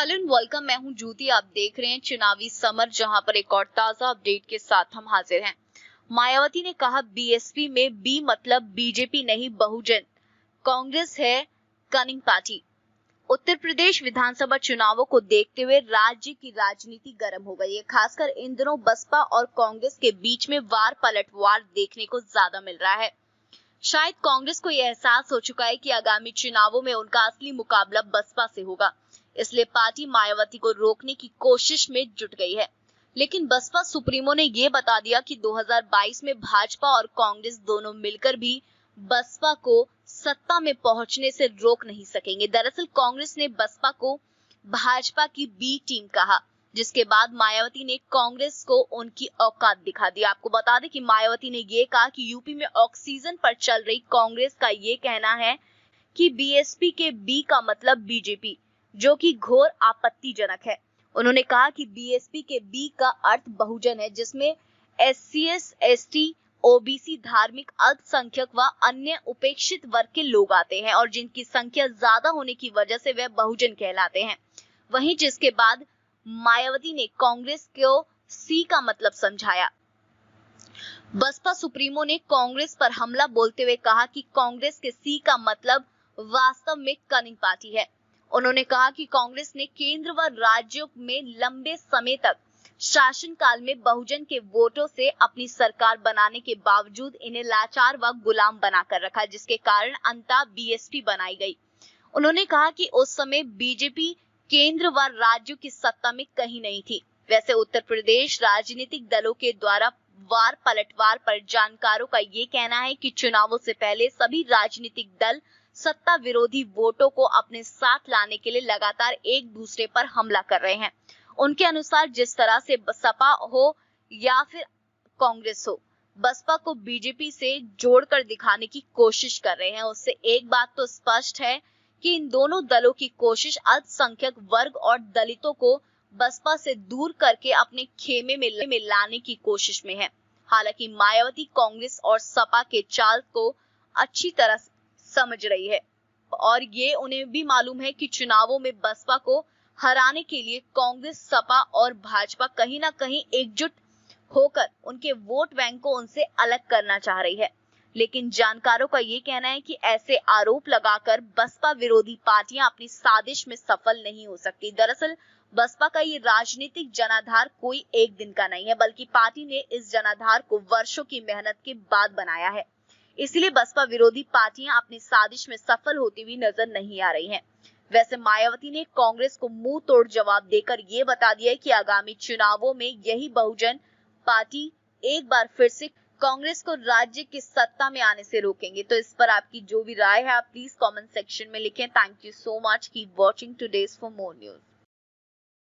Hello and welcome. मैं हूं ज्योति। आप देख रहे हैं चुनावी समर, जहां पर एक और ताजा अपडेट के साथ हम हाजिर हैं। मायावती ने कहा बीएसपी में बी मतलब बीजेपी नहीं बहुजन, कांग्रेस है कनिंग पार्टी। उत्तर प्रदेश विधानसभा चुनावों को देखते हुए राज्य की राजनीति गर्म हो गई है। खासकर इन दिनों बसपा और कांग्रेस के बीच में वार पलटवार देखने को ज्यादा मिल रहा है। शायद कांग्रेस को यह एहसास हो चुका है कि आगामी चुनावों में उनका असली मुकाबला बसपा से होगा, इसलिए पार्टी मायावती को रोकने की कोशिश में जुट गई है। लेकिन बसपा सुप्रीमो ने यह बता दिया कि 2022 में भाजपा और कांग्रेस दोनों मिलकर भी बसपा को सत्ता में पहुंचने से रोक नहीं सकेंगे। दरअसल कांग्रेस ने बसपा को भाजपा की बी टीम कहा, जिसके बाद मायावती ने कांग्रेस को उनकी औकात दिखा दी। आपको बता दें कि मायावती ने ये कहा कि यूपी में ऑक्सीजन पर चल रही कांग्रेस का ये कहना है कि बीएसपी के बी का मतलब बीजेपी, जो कि घोर आपत्तिजनक है। उन्होंने कहा कि बीएसपी के बी का अर्थ बहुजन है, जिसमें एससीएस, एसटी, ओबीसी, धार्मिक अल्पसंख्यक व अन्य उपेक्षित वर्ग के लोग आते हैं और जिनकी संख्या ज्यादा होने की वजह से वे बहुजन कहलाते हैं। वहीं जिसके बाद मायावती ने कांग्रेस को सी का मतलब समझाया। बसपा सुप्रीमो ने कांग्रेस पर हमला बोलते हुए कहा कि कांग्रेस के सी का मतलब वास्तव में कनिंग पार्टी है। उन्होंने कहा कि कांग्रेस ने केंद्र व राज्यों में लंबे समय तक शासनकाल में बहुजन के वोटों से अपनी सरकार बनाने के बावजूद इन्हें लाचार व गुलाम बनाकर रखा, जिसके कारण अंततः बीएसपी बनाई गई। उन्होंने कहा कि उस समय बीजेपी केंद्र व राज्यों की सत्ता में कहीं नहीं थी। वैसे उत्तर प्रदेश राजनीतिक दलों के द्वारा वार पलटवार पर जानकारों का ये कहना है कि चुनावों से पहले सभी राजनीतिक दल सत्ता विरोधी वोटों को अपने साथ लाने के लिए लगातार एक दूसरे पर हमला कर रहे हैं। उनके अनुसार जिस तरह से सपा हो या फिर कांग्रेस हो, बसपा को बीजेपी से जोड़कर दिखाने की कोशिश कर रहे हैं। उससे एक बात तो स्पष्ट है कि इन दोनों दलों की कोशिश अल्पसंख्यक वर्ग और दलितों को बसपा से दूर करके अपने खेमे में लाने की कोशिश में है। हालांकि मायावती कांग्रेस और सपा के चाल को अच्छी तरह समझ रही है और ये उन्हें भी मालूम है कि चुनावों में बसपा को हराने के लिए कांग्रेस, सपा और भाजपा कहीं ना कहीं एकजुट होकर उनके वोट बैंक को उनसे अलग करना चाह रही है। लेकिन जानकारों का ये कहना है कि ऐसे आरोप लगाकर बसपा विरोधी पार्टियां अपनी साजिश में सफल नहीं हो सकती। दरअसल बसपा का ये राजनीतिक जनाधार कोई एक दिन का नहीं है, बल्कि पार्टी ने इस जनाधार को वर्षों की मेहनत के बाद बनाया है। इसलिए बसपा विरोधी पार्टियां अपनी साजिश में सफल होती हुई नजर नहीं आ रही हैं। वैसे मायावती ने कांग्रेस को मुंह तोड़ जवाब देकर ये बता दिया है कि आगामी चुनावों में यही बहुजन पार्टी एक बार फिर से कांग्रेस को राज्य की सत्ता में आने से रोकेंगे। तो इस पर आपकी जो भी राय है आप प्लीज कमेंट सेक्शन में लिखें। Thank you so much. Keep watching today's for more news.